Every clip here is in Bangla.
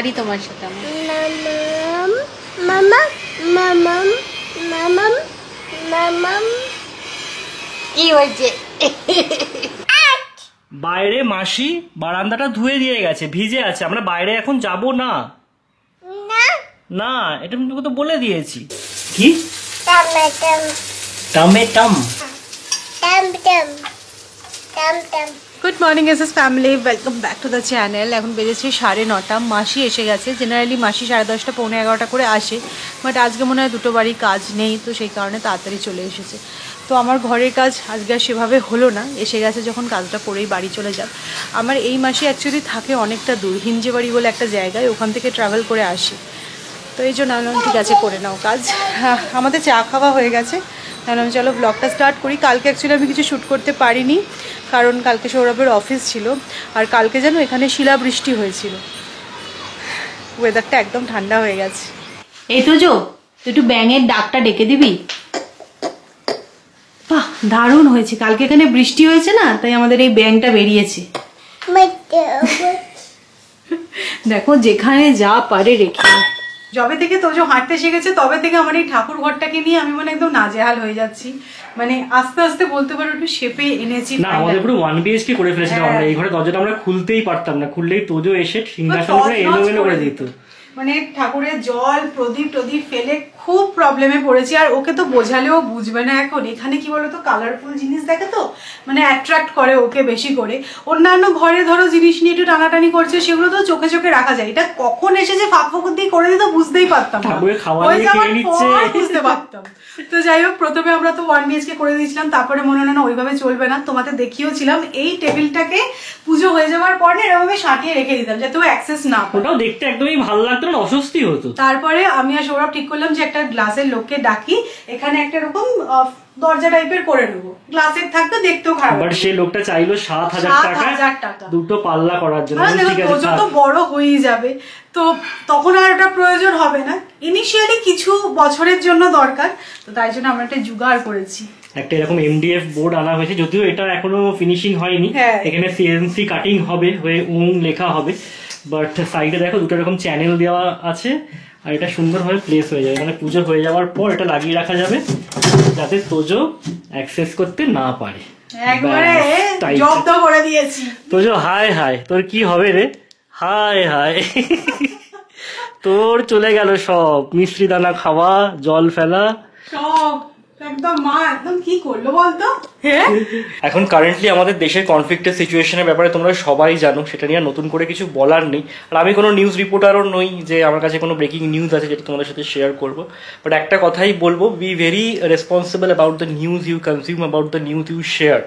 পারি তোমার সাথে আমি। কি হয়েছে? বাইরে মাসি বারান্দাটা ধুয়ে দিয়ে গেছে, ভিজে আছে, আমরা বাইরে এখন যাব না। না, এটা আমি তোকে তো বলে দিয়েছি। কি? টমেটম। Good morning SS family, welcome back to the channel. এখন বেজেছে 9:30, মাসি এসে গেছে। জেনারেলি মাসি 10:30 পৌনে 11টা করে আসে, বাট আজকে মনে হয় দুটো বাড়ি কাজ নেই, তো সেই কারণে তাড়াতাড়ি চলে এসেছে। তো আমার ঘরের কাজ আজকে আর সেভাবে হলো না, এসে গেছে যখন কাজটা করেই বাড়ি চলে যাক। আমার এই মাসে অ্যাকচুয়ালি থাকে অনেকটা দূর, হিঞ্জে বাড়ি বলে একটা জায়গায়, ওখান থেকে ট্রাভেল করে আসি। তো এই জন্য আমি ঠিক আছে করে নাও কাজ। আমাদের চা খাওয়া হয়ে গেছে, তাহলে আমি চলো ব্লগটা স্টার্ট করি। কালকে অ্যাকচুয়ালি আমি কিছু শ্যুট করতে পারিনি, কারণ কালকে সৌরভের অফিস ছিল। আর কালকে যেন এখানে শিলাবৃষ্টি হয়েছিল, ওয়েদারটা একদম ঠান্ডা হয়ে গেছে। এই তো তুই একটু ব্যাঙের ডাকটা ডেকে দিবি। বাহ, দারুণ হয়েছে। কালকে এখানে বৃষ্টি হয়েছে না, তাই আমাদের এই ব্যাঙটা বেরিয়েছে। দেখো যেখানে যা পারে রেখে। যবে থেকে তোজো হাঁটতে শিখেছে তবে থেকে আমার এই ঠাকুর ঘরটাকে নিয়ে আমি মানে একদম নাজেহাল হয়ে যাচ্ছি। মানে আস্তে আস্তে বলতে পারো একটু শেপে এনেছি। না, আমাদের পুরো 1 BHK করে ফেলেছিলাম আমরা। এই ঘরে দরজাটা আমরা খুলতেই পারতাম না, খুললেই তোজো এসে সিংহাসন করে এলোমেলো করে দিত। মানে ঠাকুরের জল প্রদীপ টদীপ ফেলে খুব প্রবলেমে পড়েছি। আর ওকে তো বোঝালেও বুঝবে না এখন। এখানে কি বলতো, কালারফুল জিনিস দেখে তো মানে অ্যাট্রাক্ট করে ওকে বেশি করে। অন্যান্য ঘরে ধরো জিনিস নিয়ে একটু টানাটানি করছে, সেগুলো তো চোখে চোখে রাখা যায়। এটা কখন এসে যে ফাঁক ফোকর দিয়ে করে দিত বুঝতেই পারতাম না, বুঝতে পারতাম। তো যাই হোক, প্রথমে আমরা তো 1 BHK করে দিয়েছিলাম, তারপরে মনে হয় না ওইভাবে চলবে না। তোমাদের দেখিয়েছিলাম এই টেবিলটাকে পুজো হয়ে যাওয়ার পর না এরকম সাটিয়ে রেখে দিতাম যাতে ও অ্যাক্সেস না পায়। ওটাও দেখতে একদমই ভালো লাগতো না, অস্বস্তি হতো। তারপরে আমি আর সৌরভ ঠিক করলাম যে একটা গ্লাসের লোককে ডাকি, এখানে একটা এরকম দরজা টাইপের করে নেবো, গ্লাসের থাকবে, দেখতেও খারাপ। বাট সেই লোকটা চাইলো 7,000 টাকা দুটো পাল্লা করার জন্য। যত বড় হয়ে যাবে তো তখন আর ওটা প্রয়োজন হবে না, ইনিশিয়ালি কিছু বছরের জন্য দরকার। তো তাই জন্য আমরা একটা জুগাড় করেছি। একটা এরকম MDF বোর্ড আনা হয়েছে, যদিও এটা এখনো ফিনিশিং হয়নি। এখানে CNC কাটিং হবে, হয়ে লেখা হবে। বাট সাইডে দেখো দুটো এরকম চ্যানেল দেওয়া আছে, আর এটা সুন্দরভাবে প্লেস হয়ে যাবে। মানে পুজো হয়ে যাওয়ার পর এটা লাগিয়ে রাখা যাবে যাতে তোজো অ্যাক্সেস করতে না পারে। একবারে জব্দ করে দিয়েছি। তোজো হায় হায়, তোর কি হবে রে? হায় হায়, তোর চলে গেল সব, মিষ্টি দানা খাওয়া, জল ফেলা সব একদম। মা একদম কি করলো বলতো? এখন কারেন্টলি আমাদের দেশের কনফ্লিক্টের সিচুয়েশনের ব্যাপারে তোমরা সবাই জানো, সেটা নিয়ে নতুন করে কিছু বলার নেই। আর আমি কোনো নিউজ রিপোর্টারও নই যে আমার কাছে কোনো ব্রেকিং নিউজ আছে যেটা তোমাদের সাথে শেয়ার করবো। বাট একটা কথাই বলবো, be very responsible about the news you consume, about the news you share.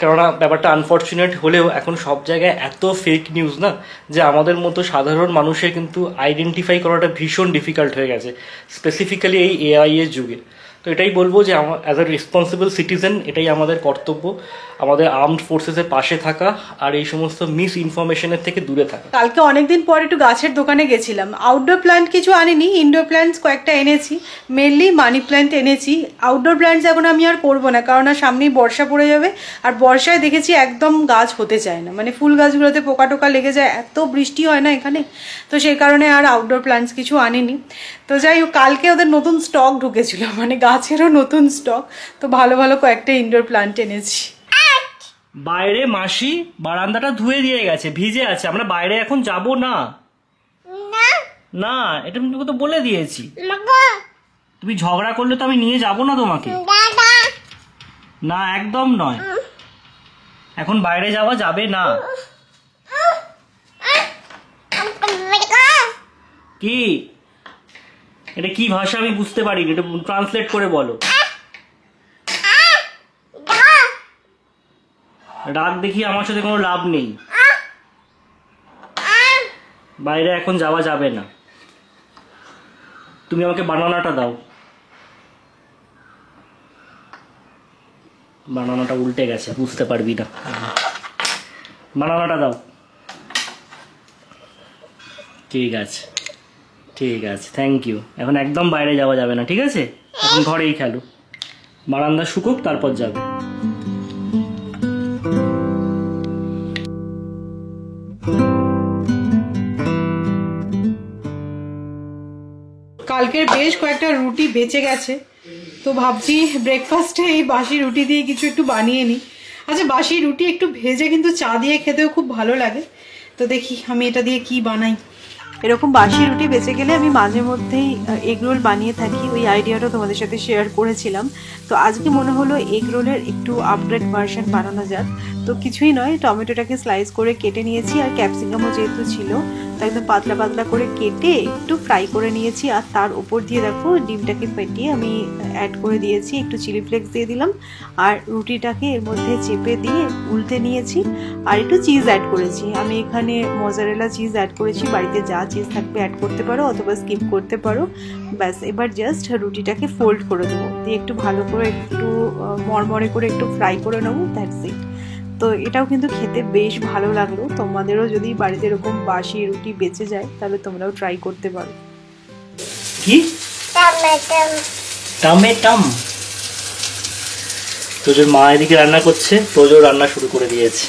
কেননা ব্যাপারটা আনফর্চুনেট হলেও এখন সব জায়গায় এত ফেক নিউজ না, যে আমাদের মতো সাধারণ মানুষের কিন্তু আইডেন্টিফাই করাটা ভীষণ ডিফিকাল্ট হয়ে গেছে, স্পেসিফিক্যালি এই AI এর যুগে। তো এটাই বলবো যে অ্যাজ আ রেসপন্সিবল সিটিজেন এটাই আমাদের কর্তব্য, আমাদের আর্মড ফোর্সেসের পাশে থাকা আর এই সমস্ত মিস ইনফরমেশনের থেকে দূরে থাকা। কালকে অনেকদিন পর একটু গাছের দোকানে গেছিলাম। আউটডোর প্ল্যান্ট কিছু আনিনি, ইনডোর প্ল্যান্টস কয়েকটা এনেছি, মেনলি মানি প্ল্যান্ট এনেছি। আউটডোর প্ল্যান্টস এখন আমি আর করবো না, কারণ আর সামনেই বর্ষা পড়ে যাবে। আর বর্ষায় দেখেছি একদম গাছ হতে চায় না, মানে ফুল গাছগুলোতে পোকা টোকা লেগে যায়, এত বৃষ্টি হয় না এখানে। তো সেই কারণে আর আউটডোর প্ল্যান্টস কিছু আনিনি। তো যাই হোক, কালকে ওদের নতুন স্টক ঢুকেছিল, মানে গাছেরও নতুন স্টক। তো ভালো ভালো কয়েকটা ইনডোর প্ল্যান্ট এনেছি। বাইরে মাসি বারান্দাটা ধুয়ে দিয়ে গেছে, ভিজে আছে, আমরা বাইরে এখন যাব না। না, এটা আমি তোকে তো বলে দিয়েছি। তুমি ঝগড়া করলে তো আমি নিয়ে যাব না তোমাকে। না, একদম নয়, এখন বাইরে যাওয়া যাবে না। কি এটা কি ভাষা আমি বুঝতে পারিনি, এটা ট্রান্সলেট করে বলো। রাগ দেখি আমার সাথে কোনো লাভ নেই, বাইরে এখন যাওয়া যাবে না। তুমি আমাকে বানানাটা দাও। বানানাটা উল্টে গেছে, বুঝতে পারবি না। বানানাটা দাও। ঠিক আছে, ঠিক আছে, থ্যাংক ইউ। এখন একদম বাইরে যাওয়া যাবে না, ঠিক আছে? এখন ঘরেই খেলো, বারান্দা শুকুক তারপর যাবে। কালকের বেশ কয়েকটা রুটি বেঁচে গেছে, তো ভাবছি ব্রেকফাস্টে এই বাসি রুটি দিয়ে কিছু একটু বানিয়ে নিই। আচ্ছা, বাসি রুটি একটু ভেজে কিন্তু চা দিয়ে খেতেও খুব ভালো লাগে। তো দেখি আমি এটা দিয়ে কি বানাই। এরকম বাসি রুটি বেঁচে গেলে আমি মাঝে মধ্যেই এগ রোল বানিয়ে থাকি, ওই আইডিয়াটা তোমাদের সাথে শেয়ার করেছিলাম। তো আজকে মনে হলো এগ রোলের একটু আপগ্রেড ভার্সন বানানো যাক। তো কিছুই নয়, টমেটোটাকে স্লাইস করে কেটে নিয়েছি, আর ক্যাপসিকামও যেহেতু ছিল তাই একদম পাতলা পাতলা করে কেটে একটু ফ্রাই করে নিয়েছি। আর তার উপর দিয়ে দেখো ডিমটাকে ফেটিয়ে আমি অ্যাড করে দিয়েছি, একটু চিলি ফ্লেক্স দিয়ে দিলাম, আর রুটিটাকে এর মধ্যে চেপে দিয়ে উল্টে নিয়েছি, আর একটু চিজ অ্যাড করেছি। আমি এখানে মোজারেলা চিজ অ্যাড করেছি, বাড়িতে যা চিজ থাকবে অ্যাড করতে পারো অথবা স্কিপ করতে পারো। ব্যাস, এবার জাস্ট রুটিটাকে ফোল্ড করে দেবো, দিয়ে একটু ভালো করে একটু মরমরে করে একটু ফ্রাই করে নেবো, দ্যাটস ইট। তো এটাও কিন্তু খেতে বেশ ভালো লাগলো। তোমাদেরও যদি বাড়িতে এরকম বাসি রুটি বেঁচে যায় তাহলে তোমরাও ট্রাই করতে পারো। কি টমেটাম? তোজোর মা এদিকে রান্না করছে, তোজো রান্না শুরু করে দিয়েছে।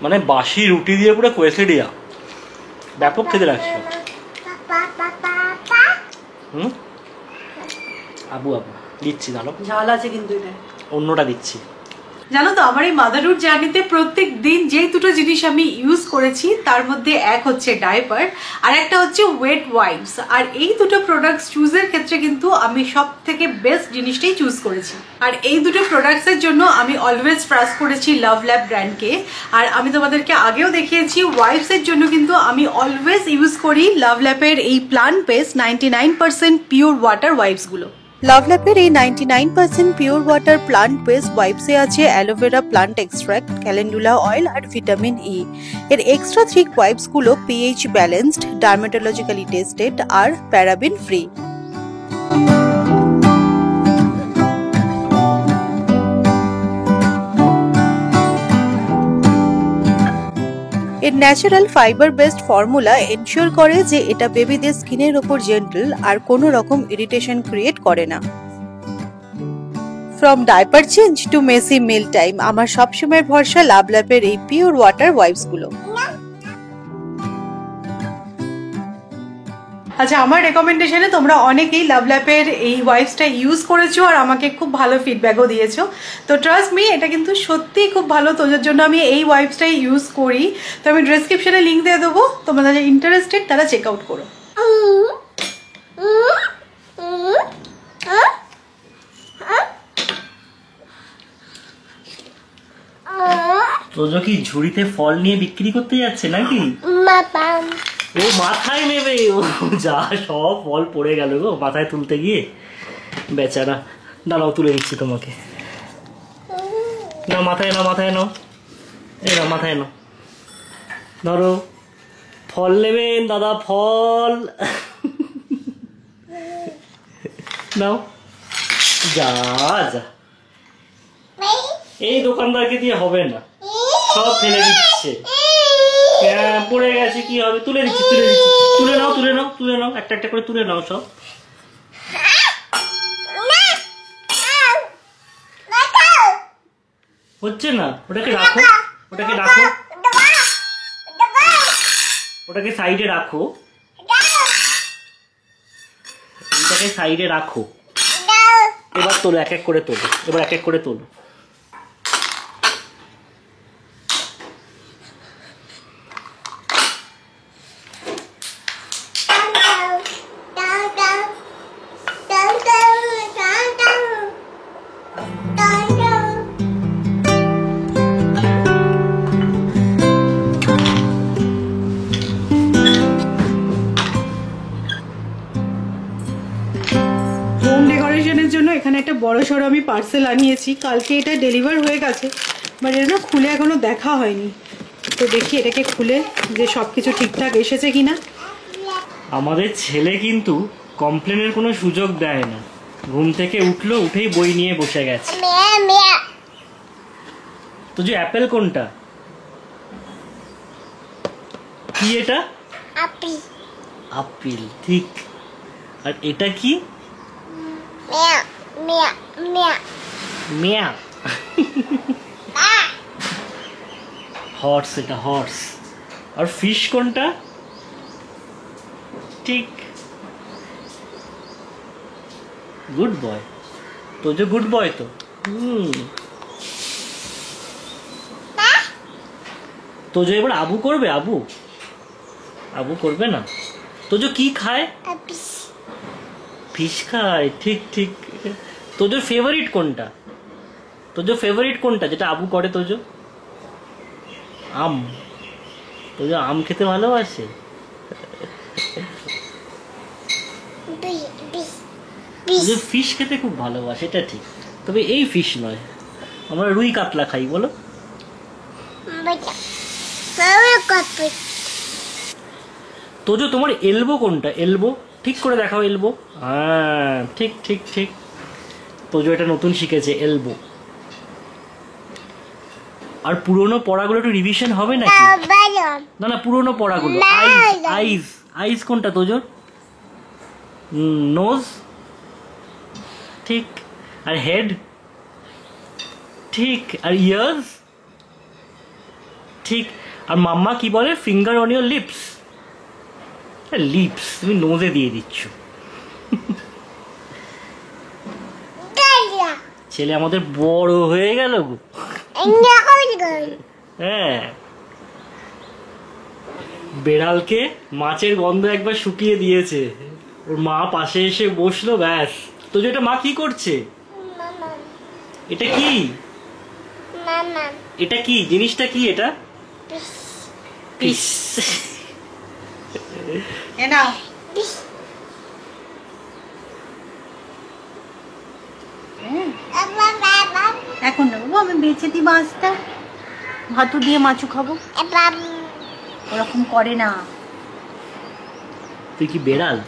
মানে বাসি রুটি দিয়ে পুরো কোয়েসিডিয়া ব্যাপক খেতে লাগছে। আবু আবু দিচ্ছি, দাঁড়াও, ঝাল আছে কিন্তু এটা, অন্যটা দিচ্ছি। জানো তো আমার এই মাদারহুড জার্নিতে প্রত্যেক দিন যেই দুটো জিনিস আমি ইউজ করেছি তার মধ্যে এক হচ্ছে ডাইপার আর একটা হচ্ছে ওয়েট ওয়াইপস। আর এই দুটো প্রোডাক্টস চুজের ক্ষেত্রে কিন্তু আমি সব থেকে বেস্ট জিনিসটাই চুজ করেছি। আর এই দুটো প্রোডাক্টসের জন্য আমি অলওয়েজ ট্রাস্ট করেছি লাভ ল্যাব ব্র্যান্ডকে। আর আমি তোমাদেরকে আগেও দেখিয়েছি ওয়াইপসের জন্য কিন্তু আমি অলওয়েজ ইউজ করি লাভ ল্যাবের এই প্লান্ট বেসড 99% পিওর ওয়াটার ওয়াইপসগুলো। লাভল্যাপের এই 99% পিওর ওয়াটার প্লান্ট বেসড ওয়াইপসে আছে aloe vera plant extract, calendula oil আর ভিটামিন ই। এর এক্সট্রা 3 ওয়াইপসগুলো পিএইচ ব্যালেন্সড, ডার্মাটোলজিক্যালি টেস্টেড আর প্যারাবিন ফ্রি। এর natural fibre based formula ensure করে যে এটা বেবিদের স্কিনের ওপর জেন্টল আর কোনো রকম ইরিটেশন ক্রিয়েট করে না। From diaper change to messy meal time, আমার সবসময় ভরসা লাভল্যাপের এই পিওর ওয়াটার ওয়াইপসগুলো। আচ্ছা, আমার রেকমেন্ডেশনে তোমরা অনেকেই লাভল্যাপের এই ওয়াইপসটা ইউজ করেছো আর আমাকে খুব ভালো ফিডব্যাকও দিয়েছো। তো ট্রাস্ট মি, এটা কিন্তু সত্যিই খুব ভালো। তোদের জন্য আমি এই ওয়াইপসটাই ইউজ করি। তো আমি ডেসক্রিপশনে লিঙ্ক দিয়ে দেবো, তোমরা যারা ইন্টারেস্টেড তারা চেক আউট করো। তোজো কি ঝুড়িতে ফল নিয়ে বিক্রি করতে যাচ্ছে নাকি? ও মাথায় নেবে, ও যা সব ফল পড়ে গেল গো মাথায় তুলতে গিয়ে, বেচারা। দাঁড়াও, তুলে দিচ্ছি তোমাকে। না, মাথায় নাও, মাথায় নাও, এই না মাথায় নাও, ধরো। ফল নেবেন দাদা, ফল নাও। যা যা, এই দোকানদারকে দিয়ে হবে না, সব ফেলে দিচ্ছে। পড়ে গেছে, কি হবে? তুলে দিচ্ছি, তুলে দিচ্ছি। তুলে নাও, তুলে নাও, তুলে নাও, একটা একটা করে তুলে নাও সব। হচ্ছে না, ওটাকে রাখো, ওটাকে রাখো, ওটাকে সাইডে রাখো, ওটাকে সাইডে রাখো। এবার তোলো, এক এক করে তোলো, এবার এক এক করে তোলো। এখানে একটা বড় সড়ো আমি পার্সেল আনিয়েছি, কালকে এটা ডেলিভার হয়ে গেছে, বাট এটা না খুলে এখনো দেখা হয়নি। তো দেখি এটাকে খুলে যে সব কিছু ঠিকঠাক এসেছে কিনা। আমাদের ছেলে কিন্তু কমপ্লেনের কোনো সুযোগ দেয় না, ঘুম থেকে উঠলো, উঠেই বই নিয়ে বসে গেছে। তোজো অ্যাপেল কোনটা? কি এটা? আপেল। আপেল, ঠিক। আর এটা কি? মিয়া মিয়া মিয়া মিয়া। হর্স, এটা হর্স। আর ফিশ কোনটা? ঠিক, good boy. Tojo good boy তো। তোজো এবার আবু করবে? আবু আবু করবে না। তোজো কি খায়? আপেল। ফিশ খায়, ঠিক ঠিক। তোজোর ফেভারিট কোনটা? তোজো ফেভারিট কোনটা যেটা আবু করে? তোজো আম। তোজো আম খেতে ভালোবাসে। তোজো ফিশ খেতে খুব ভালোবাসে, এটা ঠিক। তবে এই ফিশ নয়, আমরা রুই কাতলা খাই, বলো। তোজো তোমার এলবো কোনটা? এলবো ঠিক করে দেখাও। এলবো, হ্যাঁ ঠিক ঠিক ঠিক। তোজো এটা নতুন শিখেছে, এলবো। আর পুরোনো পড়াগুলো একটু রিভিশন হবে নাকি? না না, পুরোনো পড়াগুলো। আইজ, আইজ, আইজ কোনটা তোজোর? নোজ, ঠিক। আর হেড, ঠিক। আর ইয়ার্স, ঠিক। আর মাম্মা কি বলে? Finger on your lips. Lips তুমি নোজে দিয়ে দিচ্ছ। ছেলে আমাদের বড় হয়ে গেল গো। হ্যাঁ, বেড়ালকে মাছের গন্ধ একবার শুকিয়ে দিয়েছে, ওর মা পাশে এসে বসলো, ব্যাস। তো যেটা মা কি করছে? এটা কি? এটা কি জিনিসটা? কি এটা? পিস। এ নাও। এখন না বাবু, আমি বেঁচে দিই মাছটা, ভাতু দিয়ে মাছু খাবো। ওরকম করে না। তুই কি বেড়াল?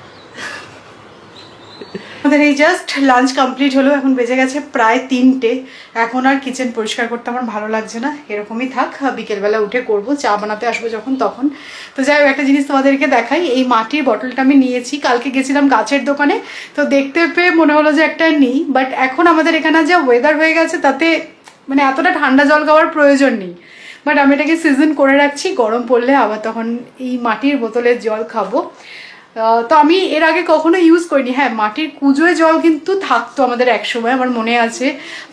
আমাদের এই জাস্ট লাঞ্চ কমপ্লিট হলো, এখন বেজে গেছে প্রায় 3টে। এখন আর কিচেন পরিষ্কার করতে আমার ভালো লাগছে না, এরকমই থাক, বিকেলবেলা উঠে করব, চা বানাতে আসবো যখন তখন। তো যাই হোক, একটা জিনিস তোমাদেরকে দেখাই। এই মাটির বটলটা আমি নিয়েছি, কালকে গেছিলাম গাছের দোকানে, তো দেখতে পেয়ে মনে হলো যে একটা নিই। বাট এখন আমাদের এখানে যা ওয়েদার হয়ে গেছে, তাতে মানে এতটা ঠান্ডা জল খাওয়ার প্রয়োজন নেই। বাট আমি এটাকে সিজন করে রাখছি, গরম পড়লে আবার তখন এই মাটির বোতলের জল খাবো। তো আমি এর আগে কখনো ইউজ করিনি। হ্যাঁ, মাটির কুজোয় জল কিন্তু থাকতো আমাদের একসময়, আমার মনে আছে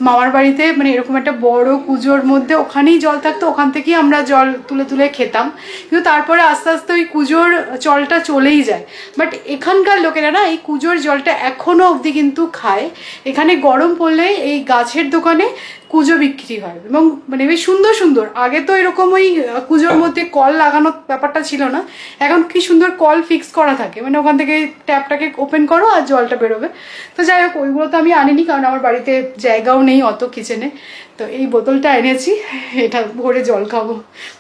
মামার বাড়িতে, মানে এরকম একটা বড় কুজোর মধ্যে ওখানেই জল থাকতো, ওখান থেকেই আমরা জল তুলে তুলে খেতাম। কিন্তু তারপরে আস্তে আস্তে ওই কুজোর জলটা চলেই যায়। বাট এখানকার লোকেরা না এই কুজোর জলটা এখনো অবধি কিন্তু খায়। এখানে গরম পড়লে এই গাছের দোকানে কুজো বিক্রি হয়, এবং মানে বেশ সুন্দর সুন্দর। আগে তো এরকম ওই কুজোর মধ্যে কল লাগানোর ব্যাপারটা ছিল না, এখন কি সুন্দর কল ফিক্স করা থাকে, মানে ওখান থেকে ট্যাপটাকে ওপেন করো আর জলটা বেরোবে। তো যাই হোক, ওইগুলো তো আমি আনিনি, কারণ আমার বাড়িতে জায়গাও নেই অত কিচেনে। তো এই বোতলটা এনেছি, এটা ভরে জল খাবো।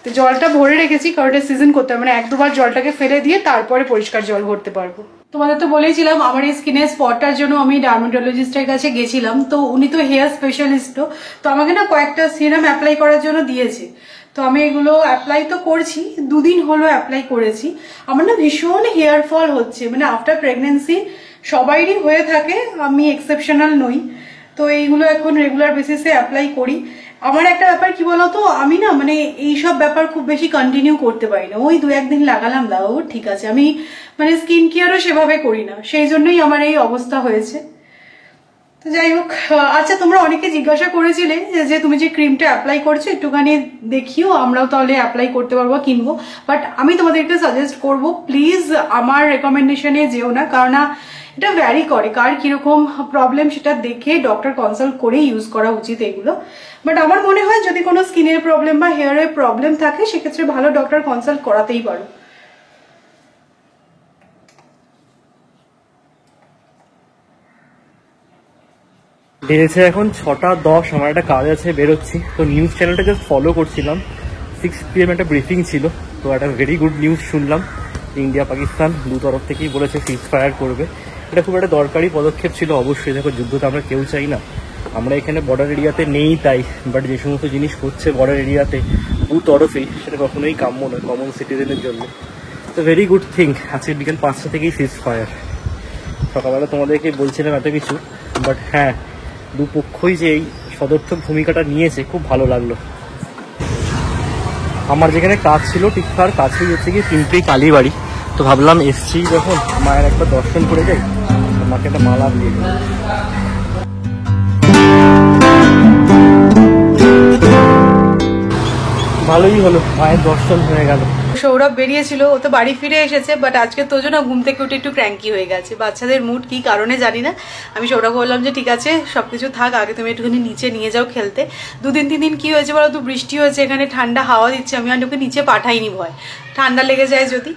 তো জলটা ভরে রেখেছি কারণ এটা সিজন করতে হবে, মানে 1-2 বার জলটাকে ফেলে দিয়ে তারপরে পরিষ্কার জল ভরতে পারবো। তোমাদের তো বলেইছিলাম আমার এই স্কিনের স্পটটার জন্য আমি ডার্মাটোলজিস্টের কাছে গেছিলাম। তো উনি তো হেয়ার স্পেশালিস্টও, তো আমাকে না কয়েকটা সিরাম অ্যাপ্লাই করার জন্য দিয়েছে। তো আমি এগুলো অ্যাপ্লাই তো করছি, 2 দিন হলো অ্যাপ্লাই করেছি। আমার না ভীষণ হেয়ার ফল হচ্ছে, মানে আফটার প্রেগনেন্সি সবাইরই হয়ে থাকে, আমি এক্সেপশনাল নই। তো এইগুলো এখন রেগুলার বেসিসে অ্যাপ্লাই করি। আমার একটা ব্যাপার কি বলতো, আমি না মানে এইসব ব্যাপার খুব বেশি কন্টিনিউ করতে পারি না। ওই 2-1 দিন লাগালাম, দাও ঠিক আছে, আমি মানে স্কিন কেয়ারও সেভাবে করি না, সেই জন্যই আমার এই অবস্থা হয়েছে। তো যাই হোক, আচ্ছা তোমরা অনেকে জিজ্ঞাসা করেছিলে যে তুমি যে ক্রিমটা অ্যাপ্লাই করছো একটুখানি দেখিও, আমরাও তাহলে অ্যাপ্লাই করতে পারবো, কিনবো। বাট আমি তোমাদেরকে সাজেস্ট করব, প্লিজ আমার রেকমেন্ডেশনে যেও না, কারণ এটা ভ্যারি করে, কার কিরকম প্রবলেম সেটা দেখে ডক্টর কনসাল্ট করে ইউজ করা উচিত এগুলো। বাট আমার মনে হয় যদি কোনো স্কিনের প্রবলেম বা হেয়ারের প্রবলেম থাকে, সেক্ষেত্রে ভালো ডক্টর কনসাল্ট করাতেই পারো। বেড়েছে এখন 6টা 10, আমার একটা কাজ আছে, বেরোচ্ছি। তো নিউজ চ্যানেলটা জাস্ট ফলো করছিলাম, 6 PM একটা ব্রিফিং ছিল। তো একটা ভেরি গুড নিউজ শুনলাম, ইন্ডিয়া পাকিস্তান দু তরফ থেকেই বলেছে সিজ ফায়ার করবে। এটা খুব একটা দরকারি পদক্ষেপ ছিল অবশ্যই। দেখো, যুদ্ধ তো আমরা কেউ চাই না, আমরা এখানে বর্ডার এরিয়াতে নেই তাই, বাট যে সমস্ত জিনিস হচ্ছে বর্ডার এরিয়াতে দু তরফেই, সেটা কখনোই কাম্য নয় কমন সিটিজেনের জন্য। তো ভেরি গুড থিং আজকে বিকেল 5টা থেকেই সিজ ফায়ার। সকালবেলা তোমাদেরকে বলছিলাম এত কিছু, বাট হ্যাঁ দুপক্ষই যে এই সদর্থক ভূমিকাটা নিয়েছে খুব ভালো লাগলো। আমার যেখানে কাজ ছিল ঠিক তার কাছেই হচ্ছে কি পিঁপড়ি কালীবাড়ি, তো ভাবলাম এসছি যখন মায়ের একবার দর্শন করে যাই, মাকে একটা মালা দিয়ে দিই। ভালোই হলো, মায়ের দর্শন হয়ে গেল। সৌরভ বেরিয়েছিল, ও তো বাড়ি ফিরে এসেছে, বাট আজকে তোজো না ঘুম থেকে উঠে একটু ক্র্যাঙ্কি হয়ে গেছে। বাচ্চাদের মুড কি কারণে জানি না। আমি সৌরভ বললাম যে ঠিক আছে সবকিছু থাক, আগে তুমি একটুখানি নিচে নিয়ে যাও খেলতে। 2-3 দিন কি হয়েছে বলো তো, বৃষ্টি হয়েছে, এখানে ঠান্ডা হাওয়া দিচ্ছে, আমি আর ওকে নিচে পাঠাইনি, ভয় ঠান্ডা লেগে যায় যদি।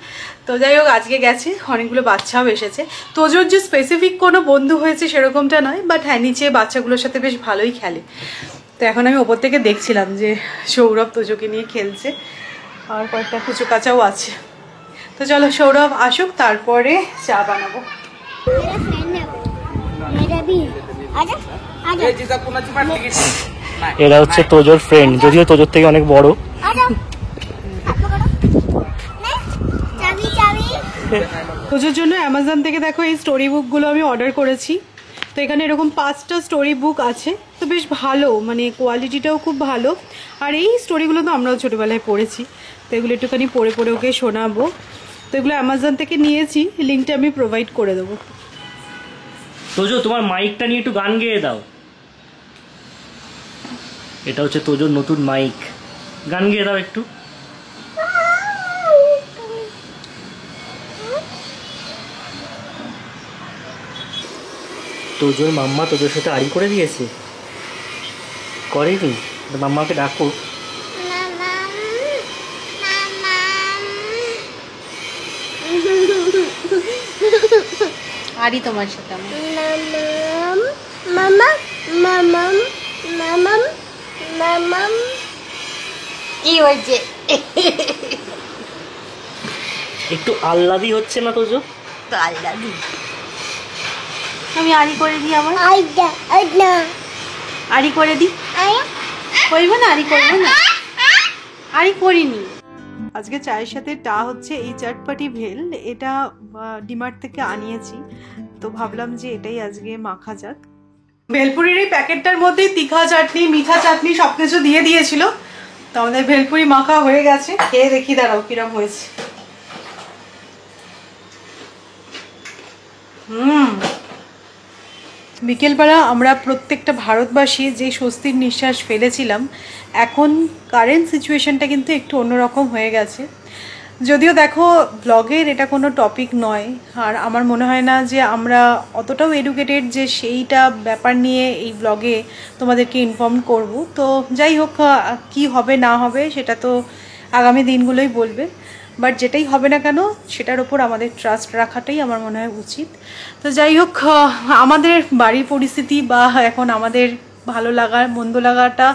তো যাই হোক আজকে গেছে, অনেকগুলো বাচ্চাও এসেছে। তোজোর যে স্পেসিফিক কোনো বন্ধু হয়েছে সেরকমটা নয়, বাট হ্যাঁ নিচে বাচ্চাগুলোর সাথে বেশ ভালোই খেলে। তো এখন আমি ওপর থেকে দেখছিলাম যে সৌরভ তোজোকে নিয়ে খেলছে, আর কয়েকটা কুচো কাচাও আছে। তো চলো সৌরভ আসুক, তারপরে চা বানাবো। এরা হচ্ছে তোজোর ফ্রেন্ড, যদিও তোজোর থেকে অনেক বড়। তোজোর জন্য অ্যামাজন থেকে দেখো এই স্টোরি বুকগুলো আমি অর্ডার করেছি। তো এখানে এরকম 5টা স্টোরি বুক আছে, তো বেশ ভালো, মানে কোয়ালিটিটাও খুব ভালো। আর এই স্টোরিগুলো তো আমরাও ছোটোবেলায় পড়েছি, তো এগুলো একটুখানি পড়ে পড়ে ওকে শোনাবো। তো এগুলো অ্যামাজন থেকে নিয়েছি, লিঙ্কটা আমি প্রোভাইড করে দেবো। তোজো তোমার মাইকটা নিয়ে একটু গান গেয়ে দাও। এটা হচ্ছে তোজোর নতুন মাইক, গান গেয়ে দাও একটু। তোজোর মাম্মা তোজোর সাথে আড়ি করে দিয়েছে, করেনি? মাম্মাকে ডাকো। আড়ি তোমার সাথে কি হয়েছে? একটু আহ্লাদি হচ্ছে না তোজো? তো আল্লাদি আমি আড়ি করে দিই, আমার আড়ি করে দিই, করবো না আড়ি করবো না, আড়ি করিনি। আজকে চায়ের সাথে টা হচ্ছে এই চটপটি ভেল, এটা ডিমার্ট থেকে আনিয়েছি, তো ভাবলাম যে এটাই আজকে মাখা যাক। ভেলপুরির এই প্যাকেটটার মধ্যেই তিখা চাটনি মিঠা চাটনি সবকিছু দিয়ে দিয়েছিল। তো আমাদের ভেলপুরি মাখা হয়ে গেছে, খেয়ে দেখি দাঁড়াও কিরম হয়েছে। বিকেলবেলা আমরা প্রত্যেকটা ভারতবাসী যে স্বস্তির নিঃশ্বাস ফেলেছিলাম, এখন কারেন্ট সিচুয়েশনটা কিন্তু একটু অন্যরকম হয়ে গেছে। যদিও দেখো ব্লগের এটা কোনো টপিক নয়, আর আমার মনে হয় না যে আমরা অতটাও এডুকেটেড যে সেইটা ব্যাপার নিয়ে এই ব্লগে তোমাদেরকে ইনফর্ম করব। তো যাই হোক, কি হবে না হবে সেটা তো আগামী দিনগুলোই বলবে, বাট যেটাই হবে না কেন সেটার ওপর আমাদের ট্রাস্ট রাখাটাই আমার মনে হয় উচিত। তো যাই হোক, আমাদের বাড়ির পরিস্থিতি বা এখন আমাদের ভালো লাগা মন্দ লাগাটা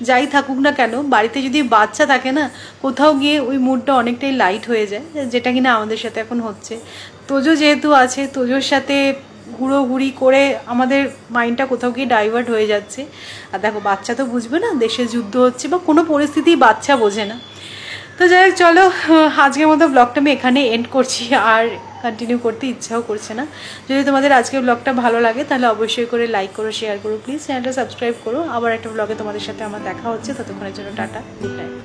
যাই থাকুক না কেন, বাড়িতে যদি বাচ্চা থাকে না, কোথাও গিয়ে ওই মুডটা অনেকটাই লাইট হয়ে যায়, যেটা কিনা আমাদের সাথে এখন হচ্ছে। তোজো যেহেতু আছে, তোজোর সাথে ঘুরোঘুরি করে আমাদের মাইন্ডটা কোথাও গিয়ে ডাইভার্ট হয়ে যাচ্ছে। আর দেখো বাচ্চা তো বুঝবে না, দেশে যুদ্ধ হচ্ছে বা কোনো পরিস্থিতি বাচ্চা বোঝে না। তো যাই হোক চলো, আজকের মতো ব্লগটা আমি এখানে এন্ড করছি, আর কন্টিনিউ করতে ইচ্ছাও করছে না। যদি তোমাদের আজকের ব্লগটা ভালো লাগে তাহলে অবশ্যই করে লাইক করো, শেয়ার করো, প্লিজ চ্যানেলটা সাবস্ক্রাইব করো। আবার একটা ব্লগে তোমাদের সাথে আমার দেখা হচ্ছে, ততক্ষণের জন্য টাটা, গুড নাইট।